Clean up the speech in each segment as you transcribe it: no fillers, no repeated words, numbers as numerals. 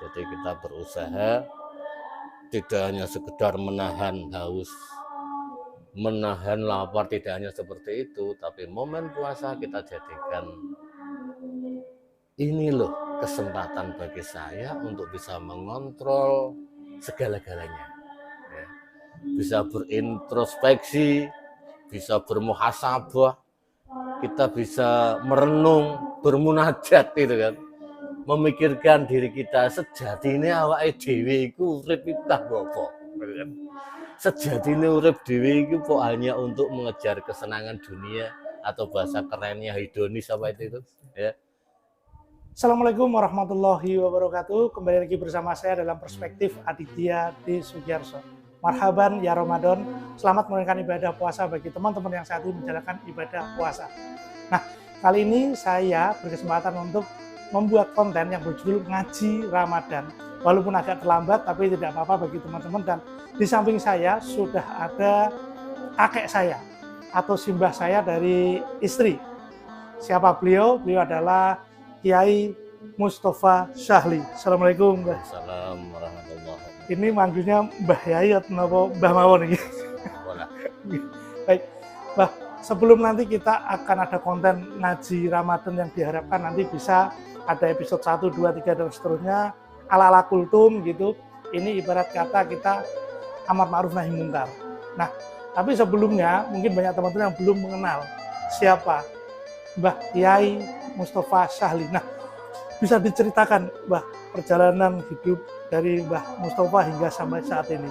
Jadi kita berusaha tidak hanya sekedar menahan haus, menahan lapar, tidak hanya seperti itu, tapi momen puasa kita jadikan ini loh kesempatan bagi saya untuk bisa mengontrol segala-galanya, ya. Bisa berintrospeksi, bisa bermuhasabah, kita bisa merenung, bermunajat gitu kan, memikirkan diri kita sejatine awake dhewe iku urip iku kanggo apa, gitu kan. Sejatine urip dhewe iku kok hanya untuk mengejar kesenangan dunia atau bahasa kerennya hedonis apa itu ya. Assalamualaikum warahmatullahi wabarakatuh. Kembali lagi bersama saya dalam Perspektif Aditya D. Sugiyarso. Marhaban ya Ramadan. Selamat menunaikan ibadah puasa bagi teman-teman yang saat ini menjalankan ibadah puasa. Nah, kali ini saya berkesempatan untuk membuat konten yang berjudul Ngaji Ramadan. Walaupun agak terlambat, tapi tidak apa-apa bagi teman-teman. Dan di samping saya sudah ada kakek saya atau simbah saya dari istri. Siapa beliau? Beliau adalah Kiai Mustafa Syahli. Assalamualaikum, Mbah. Assalamualaikum warahmatullahi wabarakatuh. Ini manggilnya Mbah Yayat atau Mbah Mawon ini. Baik, Mbah. Sebelum nanti kita akan ada konten ngaji Ramadan yang diharapkan nanti bisa ada episode 1, 2, 3 dan seterusnya ala-ala kultum gitu. Ini ibarat kata kita amar ma'ruf nahi mungkar. Nah, tapi sebelumnya mungkin banyak teman-teman yang belum mengenal siapa Mbah Kiai Mustafa Syahli. Nah, bisa diceritakan Mbah perjalanan hidup dari Mbah Mustafa hingga sampai saat ini.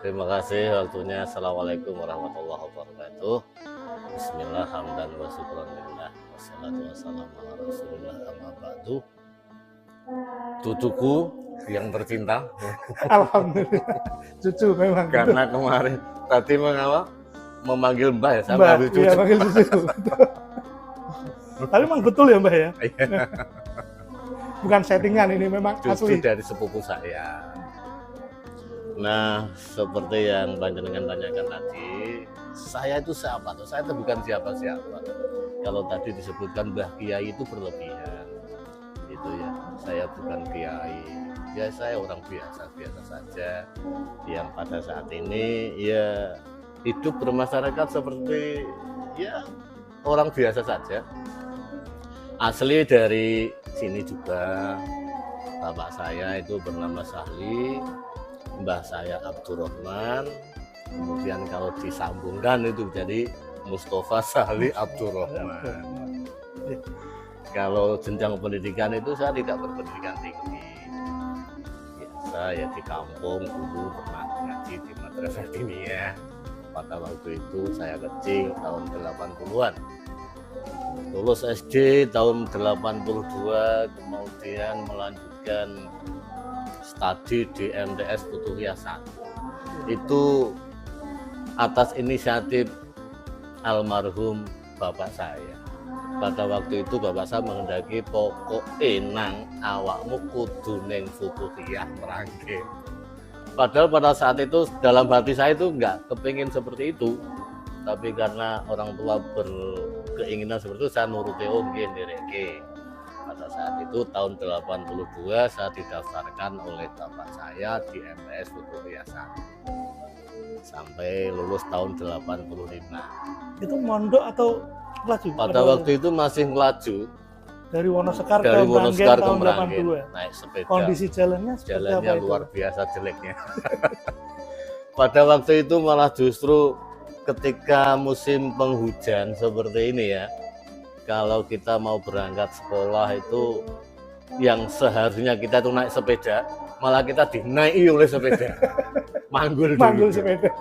Terima kasih waktunya. Assalamualaikum warahmatullahi wabarakatuh. Bismillah, hamdan wa syukran lillah, wassalatu wassalamu ala rasulillah, amma ba'du. Cucuku yang tercinta. Alhamdulillah. Cucu memang. Karena kemarin tadi memanggil Mbah ya, saya Mbah, panggil cucu. iya, panggil cucu. Tapi memang betul ya Mbah ya? Bukan settingan, ini memang Cucu asli. dari sepupu saya. Nah, seperti yang panjenengan tanyakan tadi, saya itu siapa tuh? Saya itu bukan siapa-siapa. Kalau tadi disebutkan Mbah Kiai itu berlebihan. Itu ya, saya bukan kiai. Ya saya orang biasa-biasa saja yang pada saat ini ya hidup bermasyarakat seperti ya orang biasa saja. Asli dari sini juga. Bapak saya itu bernama Syahli, mbah saya Abdurrahman. Kemudian kalau disambungkan itu jadi Mustafa Syahli Abdurrahman. Kalau jenjang pendidikan itu saya tidak berpendidikan tinggi. Biasa ya di kampung dulu pernah ngaji di madrasah diniyah. Pada waktu itu saya kecil tahun 80-an. Lulus SD tahun 82, kemudian melanjutkan studi di MTS Futuhiyah 1. Itu atas inisiatif almarhum bapak saya. Pada waktu itu bapak saya menghendaki pokok enang awakmu kudu ning Futuhiyah merangke. Padahal pada saat itu dalam hati saya itu enggak kepingin seperti itu. Tapi karena orang tua berkeinginan seperti itu, saya nuruti ndereke. Pada saat itu tahun 82 saya didaftarkan oleh bapak saya di MTS Futuhiyah 1 sampai lulus tahun 85. Itu mondok atau laju? Pada waktu itu masih melaju dari Wonosekar dari ke Wonosekar ke tahun Meranggen 82. naik sepeda. Kondisi jalannya seperti Jalannya apa itu? luar biasa jeleknya. Pada waktu itu malah justru ketika musim penghujan seperti ini ya, kalau kita mau berangkat sekolah itu yang seharusnya kita tuh naik sepeda, malah kita dinaiki oleh sepeda. Manggul sepeda.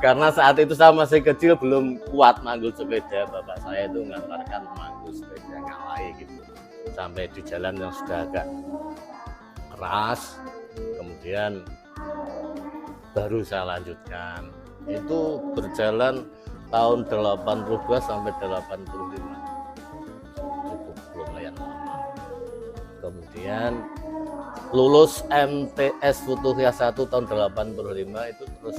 Karena saat itu saya masih kecil belum kuat manggul sepeda, bapak saya itu mengantarkan manggul sepeda ngalai gitu sampai di jalan yang sudah agak keras, kemudian baru saya lanjutkan. Itu berjalan tahun 82 sampai 85, cukup lumayan lama. Kemudian lulus MTS Futuhiyah 1 tahun 85 itu terus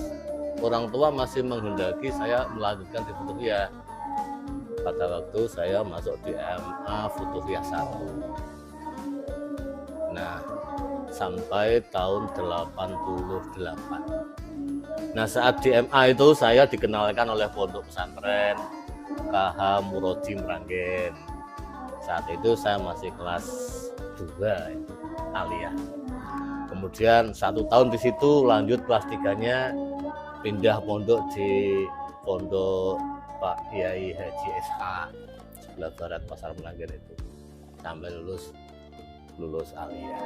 orang tua masih menghendaki saya melanjutkan di Futuhiyah. Pada waktu saya masuk di MA Futuhiyah 1. sampai tahun 88. Nah, saat di MA itu saya dikenalkan oleh pondok pesantren KH Murodi Meranggen. Saat itu saya masih kelas 2 aliyah. Kemudian 1 tahun di situ, lanjut kelas 3-nya pindah pondok di pondok Pak Kiai Haji SH sebelah barat Pasar Meranggen itu sampai lulus aliyah.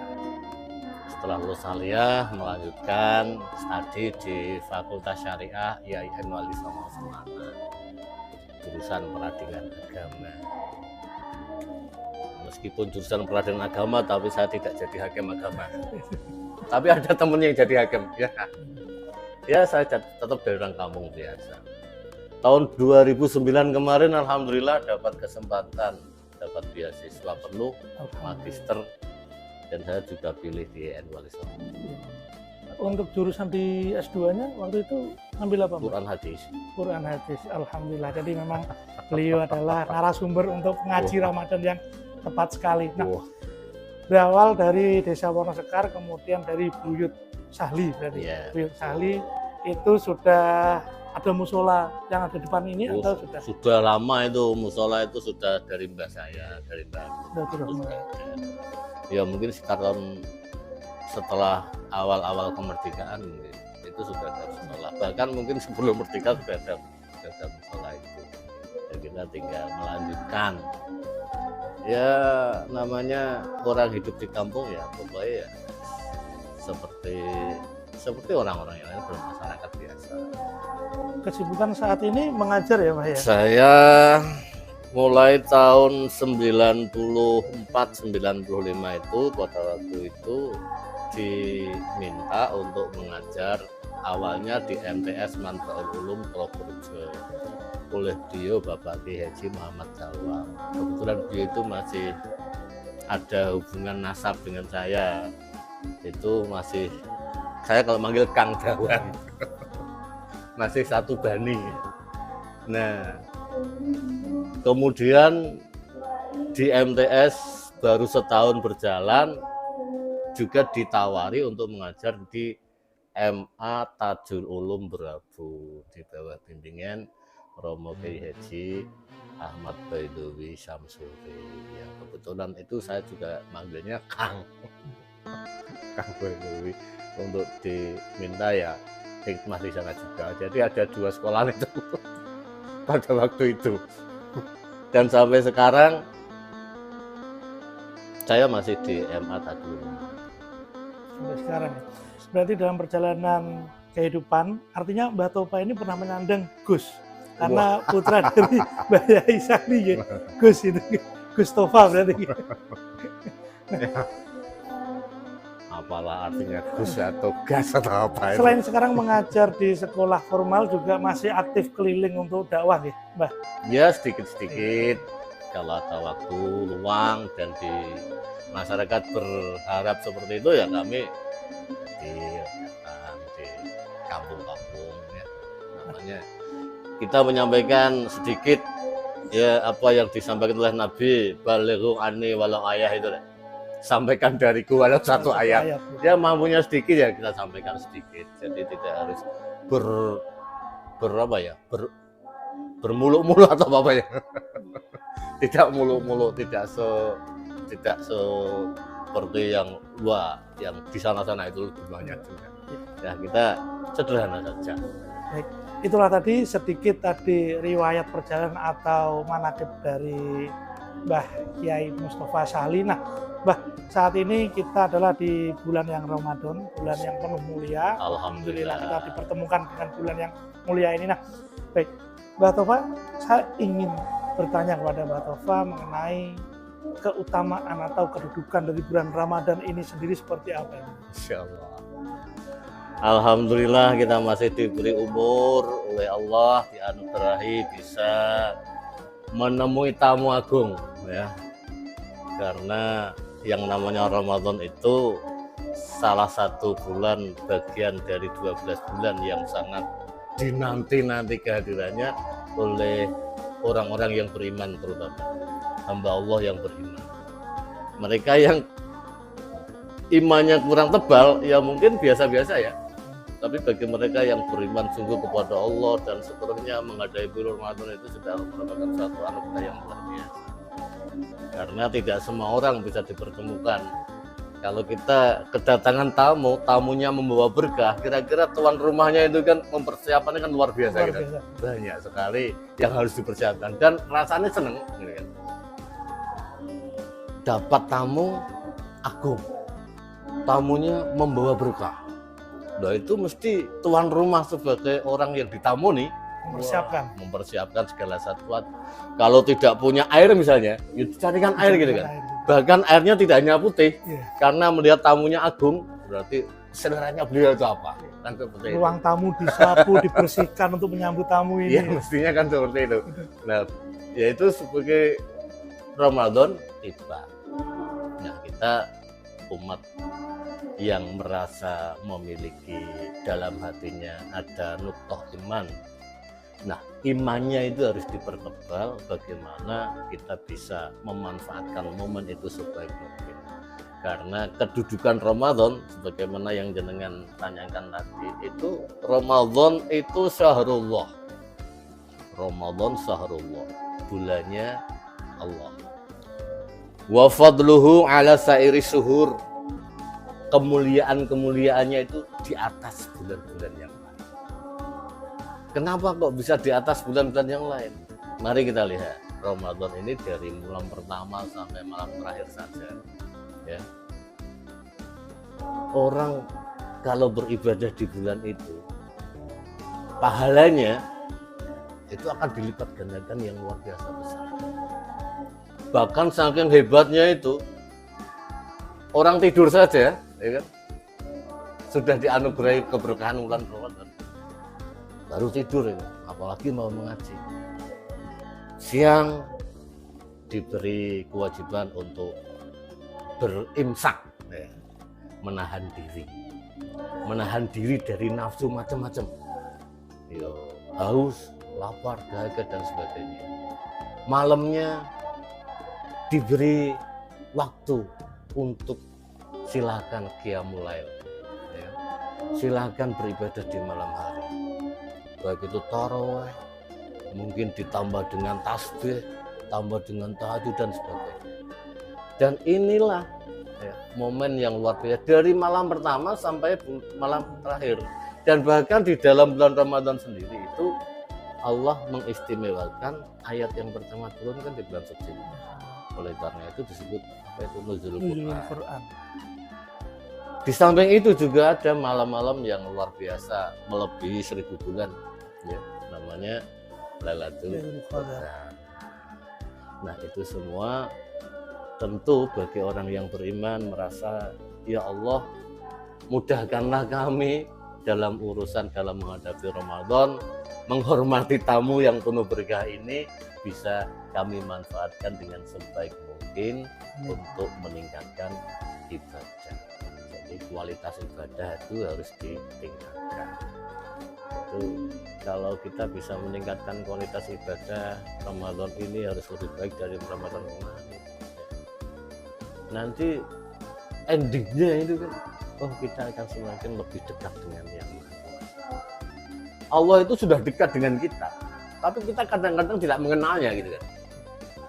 Setelah lulus aliyah melanjutkan studi di Fakultas Syariah IAIN Wali Songo Semarang, jurusan peradilan agama. Meskipun jurusan peradilan agama, tapi saya tidak jadi hakim agama. Tapi ada temen yang jadi hakim, ya. Ya, saya tetap dari orang kampung biasa. Tahun 2009 kemarin, alhamdulillah dapat kesempatan, dapat beasiswa penuh, magister, dan saya juga pilih di IAIN Wali Songo. Untuk jurusan di S2-nya waktu itu ambil apa? Quran hadis. Quran hadis, alhamdulillah. Jadi memang beliau adalah narasumber untuk ngaji Ramadan yang tepat sekali. Nah, berawal dari Desa Wonosekar, kemudian dari Buyut Sahli, berarti Buyut Sahli itu sudah ada musola yang ada depan ini atau sudah? Sudah lama itu musola itu sudah dari mbah saya, dari mbah. Ya mungkin sekitar tahun setelah awal-awal kemerdekaan itu sudah ada musola. Bahkan mungkin sebelum merdeka sudah ada musola itu. Ya, kita tinggal melanjutkan. Ya namanya orang hidup di kampung ya pokoknya ya seperti orang-orang yang lain, bermasyarakat biasa. Kesibukan saat ini mengajar ya Pak ya? Saya mulai tahun 94-95 itu pada waktu itu diminta untuk mengajar awalnya di MTS Manfaul Ulum Purworejo oleh beliau Bapak Kiai Haji Muhammad Jalwa. Kebetulan beliau itu masih ada hubungan nasab dengan saya. Itu masih, saya kalau manggil Kang Dawan, masih satu bani. Nah, kemudian di MTS baru setahun berjalan juga ditawari untuk mengajar di MA Tajul Ulum Berabu di bawah bimbingan Romo Kiai Haji Ahmad Baidowi Syamsuri. Ya, kebetulan itu saya juga manggilnya Kang Baidowi untuk diminta ya hikmah di sana juga. Jadi ada 2 sekolah itu pada waktu itu. Dan sampai sekarang saya masih di MA Tajul. Sampai sekarang ya. Berarti dalam perjalanan kehidupan, artinya Mbah Topa ini pernah menyandang Gus. Karena putra dari Mbah Yai Sahli ya. Gus itu, Gus Topa berarti. Apalah artinya Gus atau gas atau apa itu. Selain sekarang mengajar di sekolah formal juga masih aktif keliling untuk dakwah ya Mbah? Ya sedikit-sedikit kalau ada waktu luang dan di masyarakat berharap seperti itu ya kami di kampung-kampung ya. Namanya kita menyampaikan sedikit ya apa yang disampaikan oleh Nabi, balighu anni walau ayah itu deh. Sampaikan dariku walau satu ayat. Ya mampunya sedikit ya kita sampaikan sedikit. Jadi tidak harus bermuluk-muluk atau apa ya. Tidak muluk-muluk, tidak seperti yang yang di sana-sana itu lebih banyak juga. Ya kita sederhana saja. Baik. Itulah tadi sedikit riwayat perjalanan atau manaqib dari Mbah Kiai Mustafa Sahli. Nah, Mbah, saat ini kita adalah di bulan yang Ramadan, bulan yang penuh mulia. Alhamdulillah kita dipertemukan dengan bulan yang mulia ini. Nah, baik, Mbah Tofa, saya ingin bertanya kepada Mbah Tofa mengenai keutamaan atau kedudukan dari bulan Ramadan ini sendiri seperti apa? Insyaallah. Alhamdulillah kita masih diberi umur oleh Allah, dianugerahi bisa menemui tamu agung ya. Karena yang namanya Ramadan itu salah satu bulan bagian dari 12 bulan yang sangat dinanti-nanti kehadirannya oleh orang-orang yang beriman, terutama hamba Allah yang beriman. Mereka yang imannya kurang tebal, ya mungkin biasa-biasa ya. Tapi bagi mereka yang beriman sungguh kepada Allah dan seterusnya, menghadapi bulan Ramadan itu sudah merupakan satu anugerah yang luar biasa. Karena tidak semua orang bisa dipertemukan. Kalau kita kedatangan tamu, tamunya membawa berkah, kira-kira tuan rumahnya itu kan mempersiapkannya kan luar biasa, gitu. Banyak sekali yang harus dipersiapkan dan rasanya seneng, gitu kan. Dapat tamu agung, tamunya membawa berkah. Nah itu mesti tuan rumah sebagai orang yang ditamuni mempersiapkan segala sesuatu. Kalau tidak punya air misalnya, ya carikan air gitu kan. Bahkan airnya tidak hanya putih, karena melihat tamunya agung, berarti seleranya beliau itu apa? Kan seperti ruang itu. Tamu disapu, dibersihkan untuk menyambut tamu ini. Iya, mestinya kan seperti itu. Nah, yaitu sebagai Ramadan tiba. Nah, kita umat yang merasa memiliki dalam hatinya ada nuqthah iman. Nah, imannya itu harus dipertebal bagaimana kita bisa memanfaatkan momen itu sebaik mungkin. Karena kedudukan Ramadan, sebagaimana yang jenengan tanyakan tadi, itu Ramadan itu syahrullah. Ramadan syahrullah, bulannya Allah. Wa fadluhu ala sairi syuhur. Kemuliaannya itu di atas bulan-bulan yang lain. Kenapa kok bisa di atas bulan-bulan yang lain? Mari kita lihat Ramadan ini dari malam pertama sampai malam terakhir saja. Ya. Orang kalau beribadah di bulan itu, pahalanya itu akan dilipat gandakan yang luar biasa besar. Bahkan saking hebatnya itu, orang tidur saja, ya kan, sudah dianugerahi keberkahan bulan Ramadan. Baru tidur itu, apalagi mau mengaji. Siang diberi kewajiban untuk berimsak, ya, menahan diri dari nafsu macam-macam, ya, haus, lapar, dahaga dan sebagainya. Malamnya diberi waktu untuk silakan qiyamul lail, ya. Silakan beribadah di malam hari, baik itu tarawih, mungkin ditambah dengan tasbih, tambah dengan tahajud dan sebagainya. Dan inilah, ya, momen yang luar biasa dari malam pertama sampai malam terakhir. Dan bahkan di dalam bulan Ramadan sendiri itu Allah mengistimewakan ayat yang pertama turun kan di bulan suci. Oleh karena itu disebut apa itu nuzulul Quran. Di samping itu juga ada malam-malam yang luar biasa melebihi 1000 bulan, ya, namanya Lailatul Qadar. Nah itu semua tentu bagi orang yang beriman merasa, ya Allah mudahkanlah kami dalam urusan dalam menghadapi Ramadan, menghormati tamu yang penuh berkah ini bisa kami manfaatkan dengan sebaik mungkin untuk meningkatkan ibadah. Jadi kualitas ibadah itu harus ditingkatkan. Itu kalau kita bisa meningkatkan kualitas ibadah, Ramadan ini harus lebih baik dari Ramadan kemarin. Nanti endingnya itu kan, oh kita akan semakin lebih dekat dengan Yang Maha Kuasa. Allah itu sudah dekat dengan kita, tapi kita kadang-kadang tidak mengenalnya gitu kan.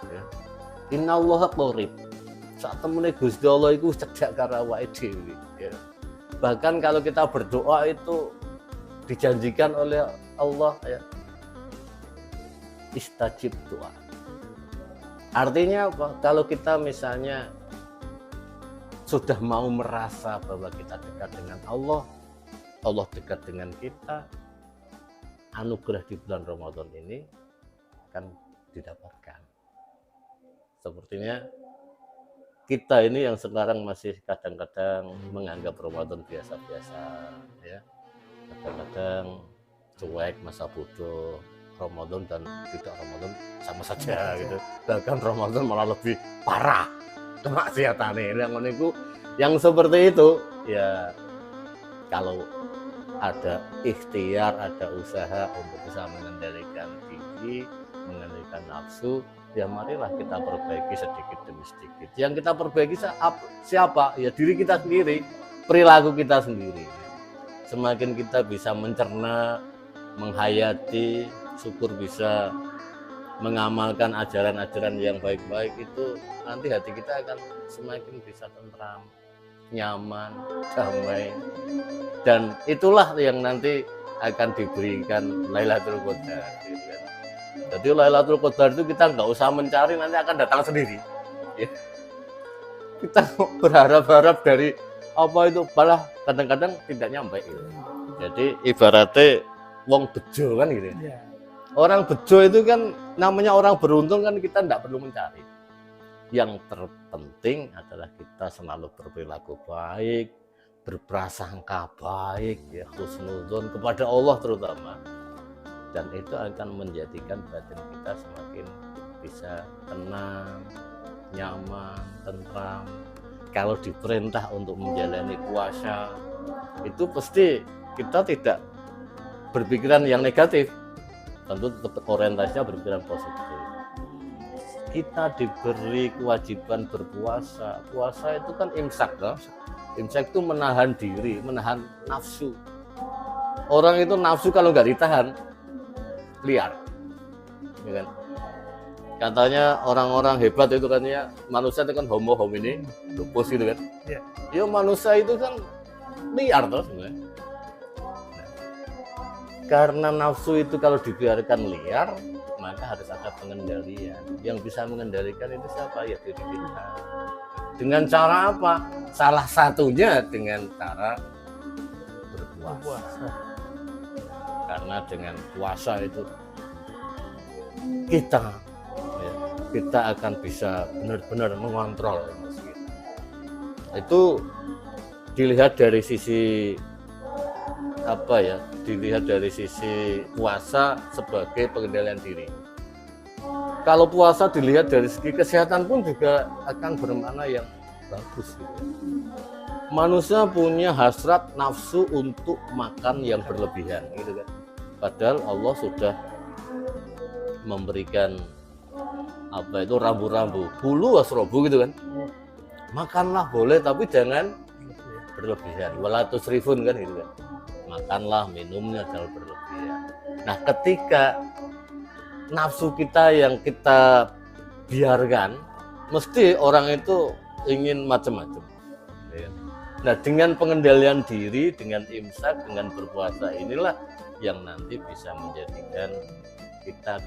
Ya. Innallaha qarib. Saat temune Gusti Allah itu cedhak karo awake dhewe. Ya. Bahkan kalau kita berdoa itu dijanjikan oleh Allah, ya, istajib doa. Artinya apa? Kalau kita misalnya sudah mau merasa bahwa kita dekat dengan Allah, Allah dekat dengan kita, anugerah di bulan Ramadan ini akan didapatkan. Sepertinya kita ini yang sekarang masih kadang-kadang menganggap Ramadan biasa-biasa, ya, kadang-kadang cuek, masa bodoh, Ramadan dan tidak Ramadan sama saja gitu. Bahkan Ramadan malah lebih parah kemaksiatannya. Yang seperti itu, ya kalau ada ikhtiar, ada usaha untuk bisa mengendalikan diri, mengendalikan nafsu, ya marilah kita perbaiki sedikit demi sedikit. Yang kita perbaiki siapa? Ya diri kita sendiri, perilaku kita sendiri. Semakin kita bisa mencerna, menghayati, syukur bisa mengamalkan ajaran-ajaran yang baik-baik, itu nanti hati kita akan semakin bisa tentram, nyaman, damai, dan itulah yang nanti akan diberikan Lailatul Qadar. Gitu kan. Jadi Lailatul Qadar itu kita nggak usah mencari, nanti akan datang sendiri. Ya. Kita berharap-harap dari apa itu, malah kadang-kadang tidak nyampe. Gitu. Jadi ibaratnya wong bejo kan gitu. Ya. Orang bejo itu kan namanya orang beruntung kan, kita tidak perlu mencari. Yang terpenting adalah kita selalu berperilaku baik, berprasangka baik, ya husnudzon kepada Allah terutama. Dan itu akan menjadikan batin kita semakin bisa tenang, nyaman, tentram. Kalau diperintah untuk menjalani puasa, itu pasti kita tidak berpikiran yang negatif. Tentu tetap orientasinya berpikiran positif. Kita diberi kewajiban berpuasa. Puasa itu kan imsak, loh. Imsak itu menahan diri, menahan nafsu. Orang itu nafsu kalau nggak ditahan, liar. Ya kan? Katanya orang-orang hebat itu kan ya, manusia itu kan homo homini, lupus gitu kan. Ya. Ya manusia itu kan liar toh sebenarnya. Karena nafsu itu kalau dibiarkan liar, maka harus ada pengendalian. Yang bisa mengendalikan itu siapa? Ya diri kita. Dengan cara apa? Salah satunya dengan cara berpuasa. Karena dengan puasa itu kita akan bisa benar-benar mengontrol emosi kita. Itu dilihat dari sisi apa ya? Dilihat dari sisi puasa sebagai pengendalian diri. Kalau puasa dilihat dari segi kesehatan pun juga akan bermakna yang bagus gitu. Manusia punya hasrat nafsu untuk makan yang berlebihan gitu kan. Padahal Allah sudah memberikan apa itu rambu-rambu, bulu wasrobu gitu kan. Makanlah boleh tapi jangan berlebihan. Wala tusrifun kan gitu kan. Makanlah, minumnya jangan berlebihan. Nah, ketika nafsu kita yang kita biarkan, mesti orang itu ingin macam-macam. Nah, dengan pengendalian diri, dengan imsak, dengan berpuasa inilah yang nanti bisa menjadikan kita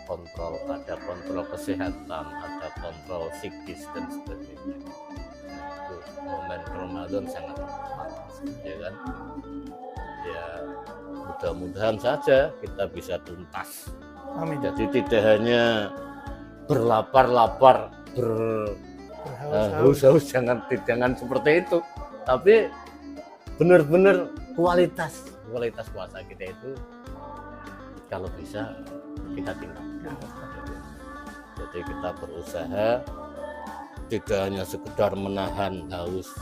kontrol, ada kontrol kesehatan, ada kontrol psikis dan sebagainya. Itu momen Ramadan sangat tepat, ya kan? Ya mudah-mudahan saja kita bisa tuntas. Amin. Jadi tidak hanya berlapar-lapar, berhaus-haus, jangan seperti itu. Tapi benar-benar kualitas puasa kita itu kalau bisa kita tingkatkan. Jadi kita berusaha tidak hanya sekedar menahan haus,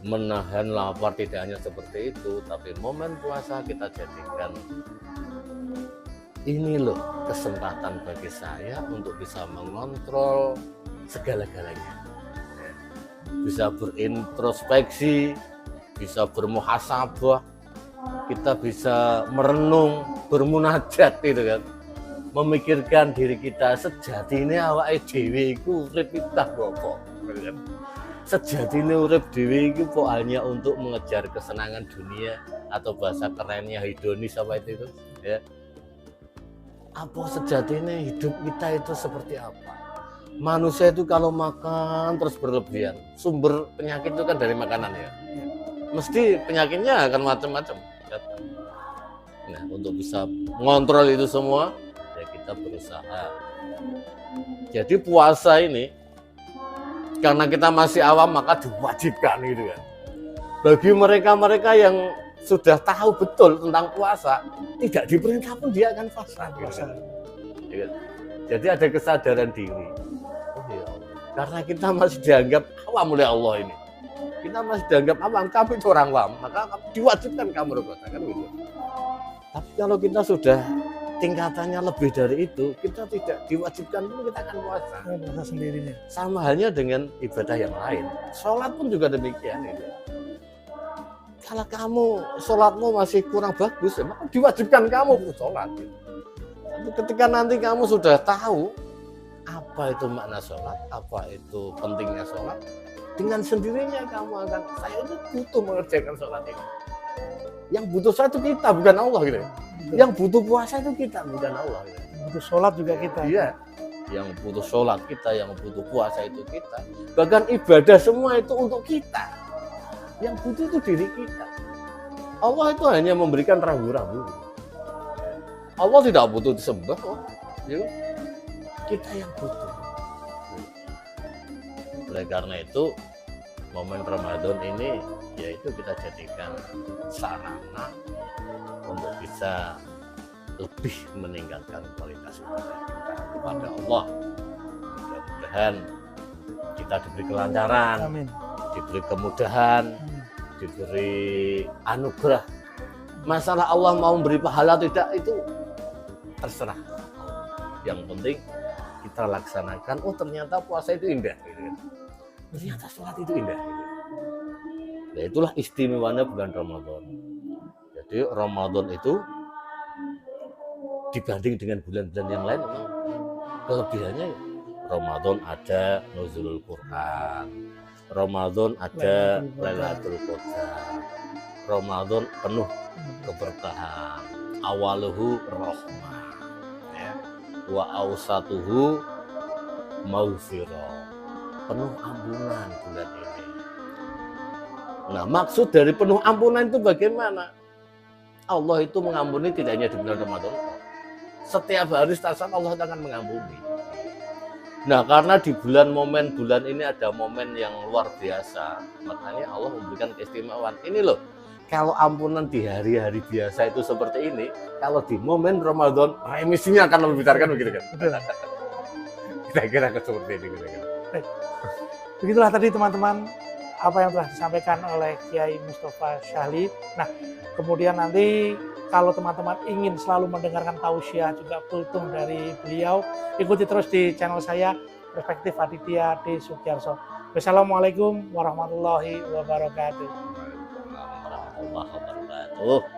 menahan lapar, tidak hanya seperti itu, tapi momen puasa kita jadikan ini loh kesempatan bagi saya untuk bisa mengontrol segala-galanya, bisa berintrospeksi, bisa bermuhasabah, kita bisa merenung, bermunajat gitu kan, memikirkan diri kita sejatinya awake dhewe iku urip kita apa gitu kan. Sejatinya urip dhewe iku kok hanya untuk mengejar kesenangan dunia, atau bahasa kerennya hedonis apa itu ya. Apa sejatinya hidup kita itu seperti apa? Manusia itu kalau makan terus berlebihan, sumber penyakit itu kan dari makanan ya. Mesti penyakitnya akan macam-macam. Nah, untuk bisa mengontrol itu semua, ya kita berusaha. Jadi puasa ini, karena kita masih awam maka diwajibkan gitu kan. Bagi mereka-mereka yang sudah tahu betul tentang puasa, tidak diperintah pun dia akan puasa. Gitu. Jadi ada kesadaran diri. Oh ya, karena kita masih dianggap awam oleh Allah ini. Kita masih dianggap awam, kamu itu orang awam, maka diwajibkan kamu berpuasa kan gitu. Tapi kalau kita sudah tingkatannya lebih dari itu, kita tidak diwajibkan pun kita akan puasa. Puasa sendirinya. Sama halnya dengan ibadah yang lain. Sholat pun juga demikian. Gitu. Kalau kamu sholatmu masih kurang bagus, maka diwajibkan kamu untuk sholat. Gitu. Tapi ketika nanti kamu sudah tahu apa itu makna sholat, apa itu pentingnya sholat, dengan sendirinya kamu akan, saya itu butuh mengerjakan sholat ini. Yang butuh sholat itu kita, bukan Allah gitu. Yang butuh puasa itu kita, bukan Allah. Gitu. Butuh sholat juga kita. Iya. Yang butuh sholat kita, yang butuh puasa itu kita. Bahkan ibadah semua itu untuk kita. Yang butuh itu diri kita. Allah itu hanya memberikan rambu-rambu. Allah tidak butuh disembah kok. Kita yang butuh. Oleh karena itu, momen Ramadan ini yaitu kita jadikan sarana untuk bisa lebih meningkatkan kualitas ibadah kita kepada Allah. Mudah-mudahan kita diberi kelancaran, Amin. diberi kemudahan, diberi anugerah. Masalah Allah mau memberi pahala tidak itu terserah. Yang penting kita laksanakan. Oh ternyata puasa itu indah. Ternyata sholat itu indah. Nah, itulah istimewanya bulan Ramadan. Jadi Ramadan itu dibanding dengan bulan-bulan yang lain memang kelebihannya Ramadan ada nuzulul Quran, Ramadan ada Lailatul Qadar, Ramadan penuh keberkahan, awaluhu rahmah, ya. Wa awsatuhu maghfirah, penuh ampunan bulan ini. Nah, maksud dari penuh ampunan itu bagaimana? Allah itu mengampuni tidak hanya di bulan Ramadan. Setiap hari saat Allah akan mengampuni. Nah, karena di momen bulan ini ada momen yang luar biasa, makanya Allah memberikan keistimewaan. Ini loh, kalau ampunan di hari-hari biasa itu seperti ini, kalau di momen Ramadan, remisinya akan lebih besar kan begitu kan? Kira-kira seperti ini. Begitulah tadi teman-teman apa yang telah disampaikan oleh Kiai Mustafa Syahli. Nah, kemudian nanti kalau teman-teman ingin selalu mendengarkan tausiah juga kultum dari beliau, ikuti terus di channel saya Perspektif Aditya D. Sugiyarso. Wassalamualaikum warahmatullahi wabarakatuh. Warahmatullahi wabarakatuh.